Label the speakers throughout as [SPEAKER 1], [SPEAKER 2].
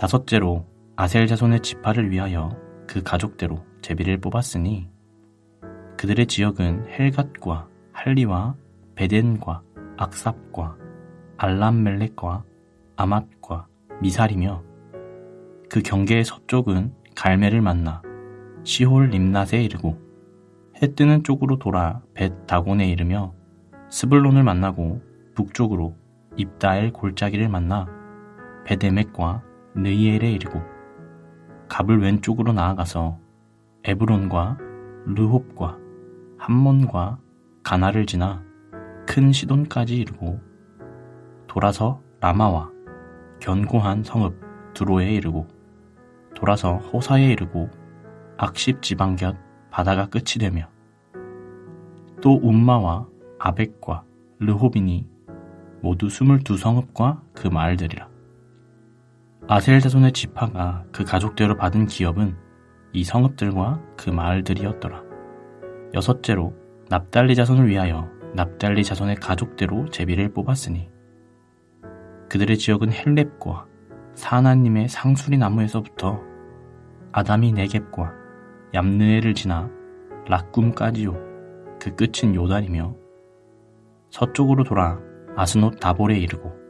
[SPEAKER 1] 다섯째로 아셀 자손의 지파를 위하여 그 가족대로 제비를 뽑았으니 그들의 지역은 헬갓과 할리와 베덴과 악삽과 알람멜렉과 아맛과 미살이며 그 경계의 서쪽은 갈멜을 만나 시홀 림낫에 이르고 해 뜨는 쪽으로 돌아 벳 다곤에 이르며 스불론을 만나고 북쪽으로 입다엘 골짜기를 만나 베데멕과 느이엘에 이르고 갑을 왼쪽으로 나아가서 에브론과 르홉과 함몬과 가나를 지나 큰 시돈까지 이르고 돌아서 라마와 견고한 성읍 두로에 이르고 돌아서 호사에 이르고 악십 지방 곁 바다가 끝이 되며 또 움마와 아벡과 르홉이니 모두 22성읍과 그 마을들이라. 아셀 자손의 지파가 그 가족대로 받은 기업은 이 성읍들과 그 마을들이었더라. 여섯째로 납달리 자손을 위하여 납달리 자손의 가족대로 제비를 뽑았으니 그들의 지역은 헬렙과 사하나님의 상수리 나무에서부터 아담이 네겝과 얌느에를 지나 락꿈까지요. 그 끝은 요단이며 서쪽으로 돌아 아스노 다볼에 이르고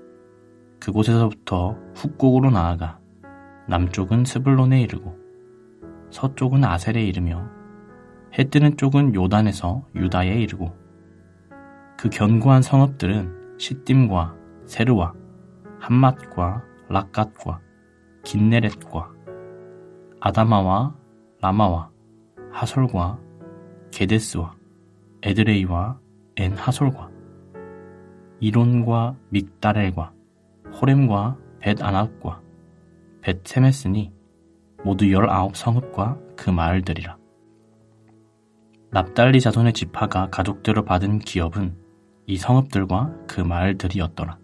[SPEAKER 1] 그곳에서부터 훅곡으로 나아가 남쪽은 스불론에 이르고 서쪽은 아셀에 이르며 해 뜨는 쪽은 요단에서 유다에 이르고 그 견고한 성읍들은 시딤과 세르와 함맛과 락갓과 긴네렛과 아다마와 라마와 하솔과 게데스와 에드레이와 엔 하솔과 이론과 믹다렐과 호렘과 벳 아낙과 벳 세메스니 모두 19성읍과 그 마을들이라. 납달리 자손의 지파가 가족대로 받은 기업은 이 성읍들과 그 마을들이었더라.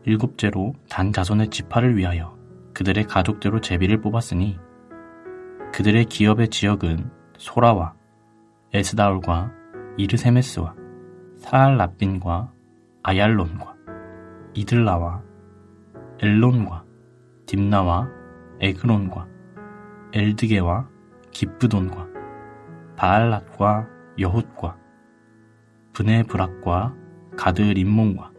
[SPEAKER 1] 일곱째로 단 자손의 지파를 위하여 그들의 가족대로 제비를 뽑았으니 그들의 기업의 지역은 소라와 에스다올과 이르세메스와 사알라빈과 아얄론과 이들라와 엘론과 딥나와 에그론과 엘드게와 기프돈과 바알랏과 여훗과 브네브락과 가드림몬과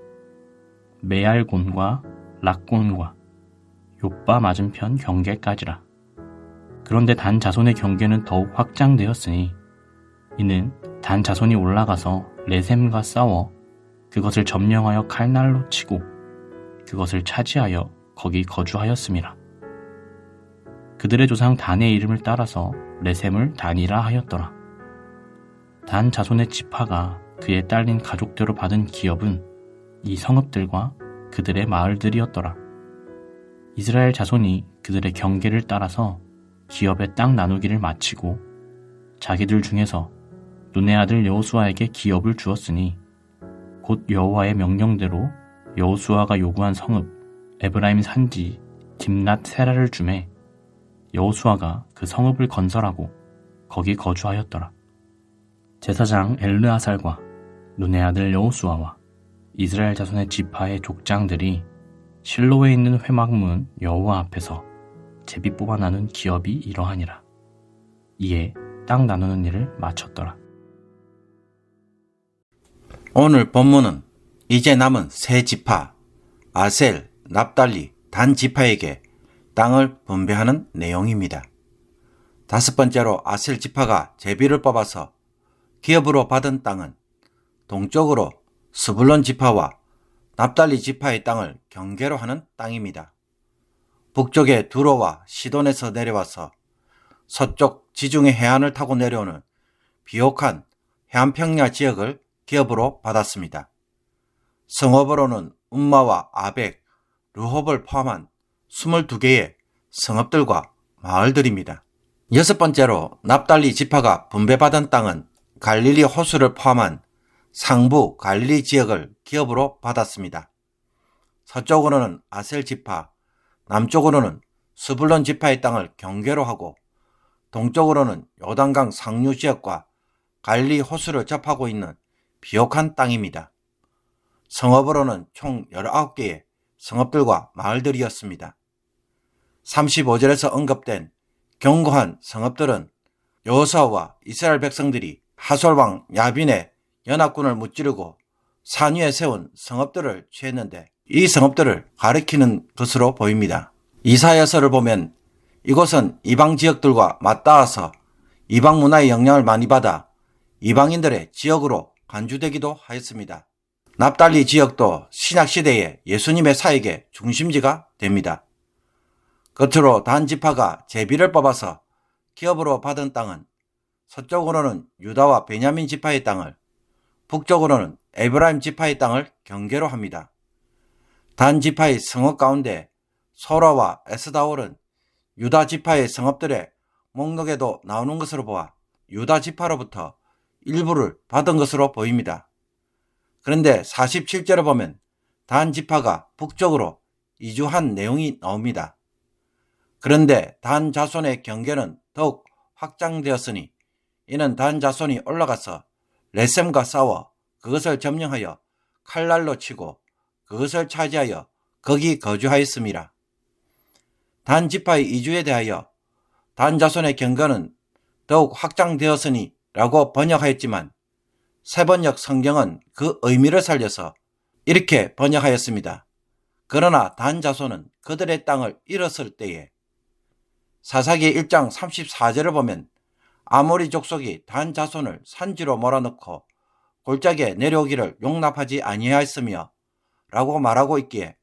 [SPEAKER 1] 메알곤과 락곤과 요빠 맞은편 경계까지라. 그런데 단 자손의 경계는 더욱 확장되었으니 이는 단 자손이 올라가서 레셈과 싸워 그것을 점령하여 칼날로 치고 그것을 차지하여 거기 거주하였음이라. 그들의 조상 단의 이름을 따라서 레셈을 단이라 하였더라. 단 자손의 지파가 그에 딸린 가족대로 받은 기업은 이 성읍들과 그들의 마을들이었더라. 이스라엘 자손이 그들의 경계를 따라서 기업의 땅 나누기를 마치고 자기들 중에서 눈의 아들 여호수아에게 기업을 주었으니 곧 여호와의 명령대로 여호수아가 요구한 성읍 에브라임 산지 딥낫 세라를 주매 여호수아가 그 성읍을 건설하고 거기 거주하였더라. 제사장 엘르아살과 눈의 아들 여호수아와 이스라엘 자손의 지파의 족장들이 실로에 있는 회막문 여호와 앞에서 제비 뽑아 나눈 기업이 이러하니라. 이에 땅 나누는 일을 마쳤더라.
[SPEAKER 2] 오늘 본문은 이제 남은 세 지파 아셀, 납달리, 단 지파에게 땅을 분배하는 내용입니다. 다섯 번째로 아셀 지파가 제비를 뽑아서 기업으로 받은 땅은 동쪽으로 스불론 지파와 납달리 지파의 땅을 경계로 하는 땅입니다. 북쪽의 두로와 시돈에서 내려와서 서쪽 지중해 해안을 타고 내려오는 비옥한 해안평야 지역을 기업으로 받았습니다. 성읍으로는 움마와 아벡, 르홉을 포함한 22개의 성읍들과 마을들입니다. 여섯 번째로 납달리 지파가 분배받은 땅은 갈릴리 호수를 포함한 상부 갈릴리 지역을 기업으로 받았습니다. 서쪽으로는 아셀 지파, 남쪽으로는 스불론 지파의 땅을 경계로 하고 동쪽으로는 요단강 상류 지역과 갈릴리 호수를 접하고 있는 비옥한 땅입니다. 성읍으로는 총 19개의 성읍들과 마을들이었습니다. 35절에서 언급된 견고한 성읍들은 여호수아와 이스라엘 백성들이 하솔왕 야빈의 연합군을 무찌르고 산 위에 세운 성읍들을 취했는데 이 성읍들을 가리키는 것으로 보입니다. 이사야서를 보면 이곳은 이방 지역들과 맞닿아서 이방 문화의 영향을 많이 받아 이방인들의 지역으로 간주되기도 하였습니다. 납달리 지역도 신약시대에 예수님의 사역의 중심지가 됩니다. 끝으로 단 지파가 제비를 뽑아서 기업으로 받은 땅은 서쪽으로는 유다와 베냐민 지파의 땅을, 북쪽으로는 에브라임 지파의 땅을 경계로 합니다. 단 지파의 성읍 가운데 소라와 에스다올은 유다 지파의 성읍들의 목록에도 나오는 것으로 보아 유다 지파로부터 일부를 받은 것으로 보입니다. 그런데 47절에 보면 단 지파가 북쪽으로 이주한 내용이 나옵니다. 그런데 단 자손의 경계는 더욱 확장되었으니 이는 단 자손이 올라가서 레셈과 싸워 그것을 점령하여 칼날로 치고 그것을 차지하여 거기 거주하였습니다. 단 지파의 이주에 대하여 단 자손의 경계는 더욱 확장되었으니 라고 번역하였지만 세번역 성경은 그 의미를 살려서 이렇게 번역하였습니다. 그러나 단 자손은 그들의 땅을 잃었을 때에 사사기 1장 34절을 보면 아모리 족속이 단 자손을 산지로 몰아넣고 골짜기에 내려오기를 용납하지 아니하였으며 라고 말하고 있기에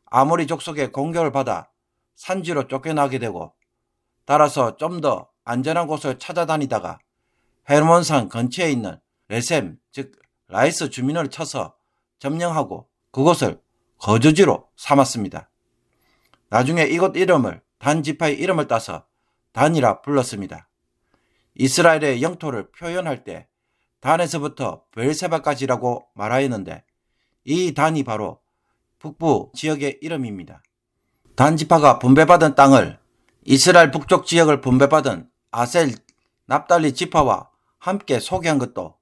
[SPEAKER 2] 아모리 족속의 공격을 받아 산지로 쫓겨나게 되고 따라서 좀 더 안전한 곳을 찾아다니다가 헤르몬산 근처에 있는 레셈 즉 라이스 주민을 쳐서 점령하고 그곳을 거주지로 삼았습니다. 나중에 이곳 이름을 단 지파의 이름을 따서 단이라 불렀습니다. 이스라엘의 영토를 표현할 때 단에서부터 브엘세바까지라고 말하였는데 이 단이 바로 북부 지역의 이름입니다. 단 지파가 분배받은 땅을 이스라엘 북쪽 지역을 분배받은 아셀, 납달리 지파와 함께 소개한 것도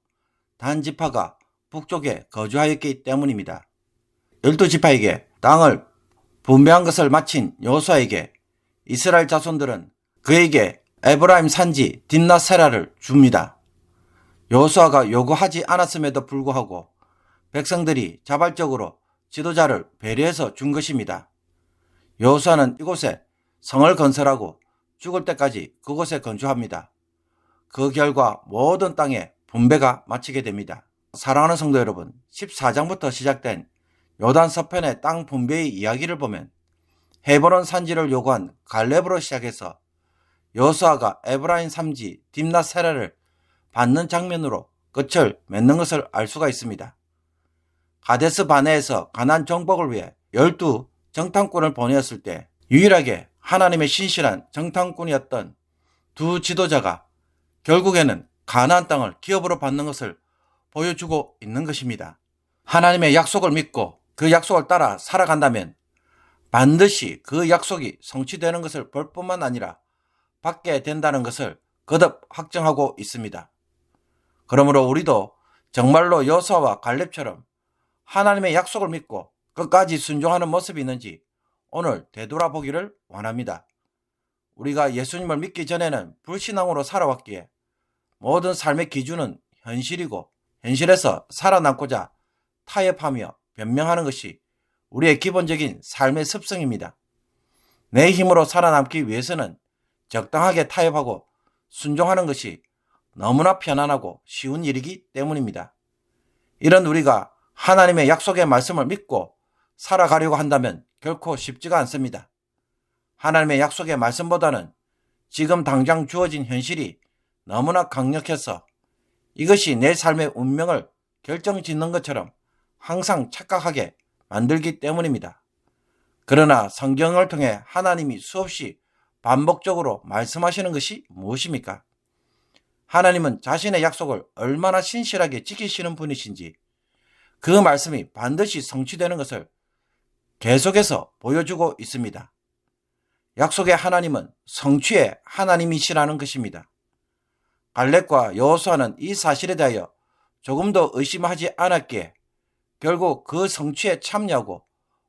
[SPEAKER 2] 단 지파가 북쪽에 거주하였기 때문입니다. 12지파에게 땅을 분배한 것을 마친 여호수아에게 이스라엘 자손들은 그에게 에브라임 산지 딥나세라를 줍니다. 여호수아가 요구하지 않았음에도 불구하고 백성들이 자발적으로 지도자를 배려해서 준 것입니다. 여호수아는 이곳에 성을 건설하고 죽을 때까지 그곳에 건축합니다. 그 결과 모든 땅에 분배가 마치게 됩니다. 사랑하는 성도 여러분, 14장부터 시작된 요단 서편의 땅 분배의 이야기를 보면 헤브론 산지를 요구한 갈렙으로 시작해서 여호수아가 에브라임 산지 딥나세라를 받는 장면으로 끝을 맺는 것을 알 수가 있습니다. 가데스 바네에서 가나안 정복을 위해 12 정탐꾼을 보내었을 때 유일하게 하나님의 신실한 정탐꾼이었던 두 지도자가 결국에는 가나안 땅을 기업으로 받는 것을 보여주고 있는 것입니다. 하나님의 약속을 믿고 그 약속을 따라 살아간다면 반드시 그 약속이 성취되는 것을 볼 뿐만 아니라 받게 된다는 것을 거듭 확정하고 있습니다. 그러므로 우리도 정말로 여호수아와 갈렙처럼 하나님의 약속을 믿고 끝까지 순종하는 모습이 있는지 오늘 되돌아보기를 원합니다. 우리가 예수님을 믿기 전에는 불신앙으로 살아왔기에 모든 삶의 기준은 현실이고 현실에서 살아남고자 타협하며 변명하는 것이 우리의 기본적인 삶의 습성입니다. 내 힘으로 살아남기 위해서는 적당하게 타협하고 순종하는 것이 너무나 편안하고 쉬운 일이기 때문입니다. 이런 우리가 하나님의 약속의 말씀을 믿고 살아가려고 한다면 결코 쉽지가 않습니다. 하나님의 약속의 말씀보다는 지금 당장 주어진 현실이 너무나 강력해서 이것이 내 삶의 운명을 결정짓는 것처럼 항상 착각하게 만들기 때문입니다. 그러나 성경을 통해 하나님이 수없이 반복적으로 말씀하시는 것이 무엇입니까? 하나님은 자신의 약속을 얼마나 신실하게 지키시는 분이신지 그 말씀이 반드시 성취되는 것을 계속해서 보여주고 있습니다. 약속의 하나님은 성취의 하나님이시라는 것입니다. 갈렙과 여호수아는 이 사실에 대하여 조금도 의심하지 않았기에 결국 그 성취에 참여하고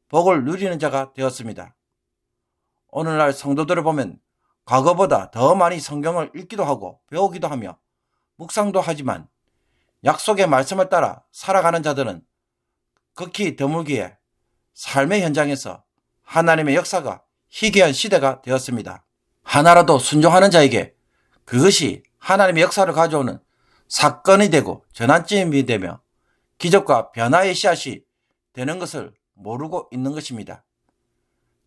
[SPEAKER 2] 복을 누리는 자가 되었습니다. 오늘날 성도들을 보면 과거보다 더 많이 성경을 읽기도 하고 배우기도 하며 묵상도 하지만 약속의 말씀을 따라 살아가는 자들은 극히 드물기에 삶의 현장에서 하나님의 역사가 희귀한 시대가 되었습니다. 하나라도 순종하는 자에게 그것이 하나님의 역사를 가져오는 사건이 되고 전환점이 되며 기적과 변화의 씨앗이 되는 것을 모르고 있는 것입니다.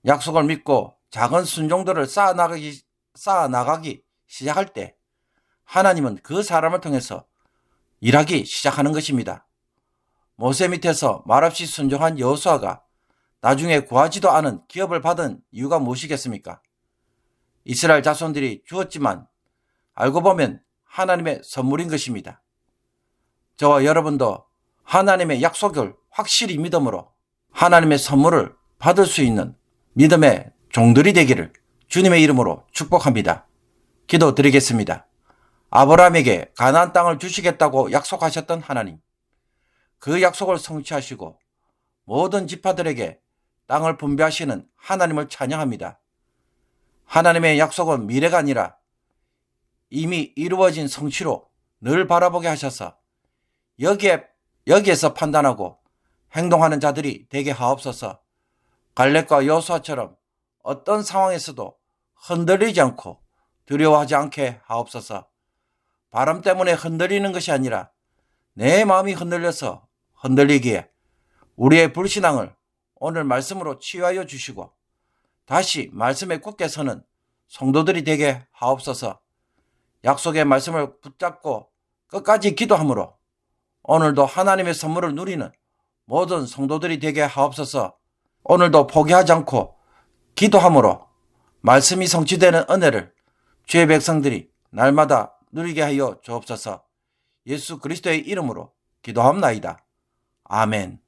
[SPEAKER 2] 약속을 믿고 작은 순종들을 쌓아나가기 시작할 때 하나님은 그 사람을 통해서 일하기 시작하는 것입니다. 모세 밑에서 말없이 순종한 여호수아가 나중에 구하지도 않은 기업을 받은 이유가 무엇이겠습니까? 이스라엘 자손들이 주었지만 알고 보면 하나님의 선물인 것입니다. 저와 여러분도 하나님의 약속을 확실히 믿음으로 하나님의 선물을 받을 수 있는 믿음의 종들이 되기를 주님의 이름으로 축복합니다. 기도드리겠습니다. 아브라함에게 가나안 땅을 주시겠다고 약속하셨던 하나님, 그 약속을 성취하시고 모든 지파들에게 땅을 분배하시는 하나님을 찬양합니다. 하나님의 약속은 미래가 아니라 이미 이루어진 성취로 늘 바라보게 하셔서 여기에서 판단하고 행동하는 자들이 되게 하옵소서. 갈렙과 여호수아처럼 어떤 상황에서도 흔들리지 않고 두려워하지 않게 하옵소서. 바람 때문에 흔들리는 것이 아니라 내 마음이 흔들려서 흔들리기에 우리의 불신앙을 오늘 말씀으로 치유하여 주시고 다시 말씀에 굳게 서는 성도들이 되게 하옵소서. 약속의 말씀을 붙잡고 끝까지 기도함으로 오늘도 하나님의 선물을 누리는 모든 성도들이 되게 하옵소서. 오늘도 포기하지 않고 기도함으로 말씀이 성취되는 은혜를 주의 백성들이 날마다 누리게 하여 주옵소서. 예수 그리스도의 이름으로 기도합나이다. 아멘.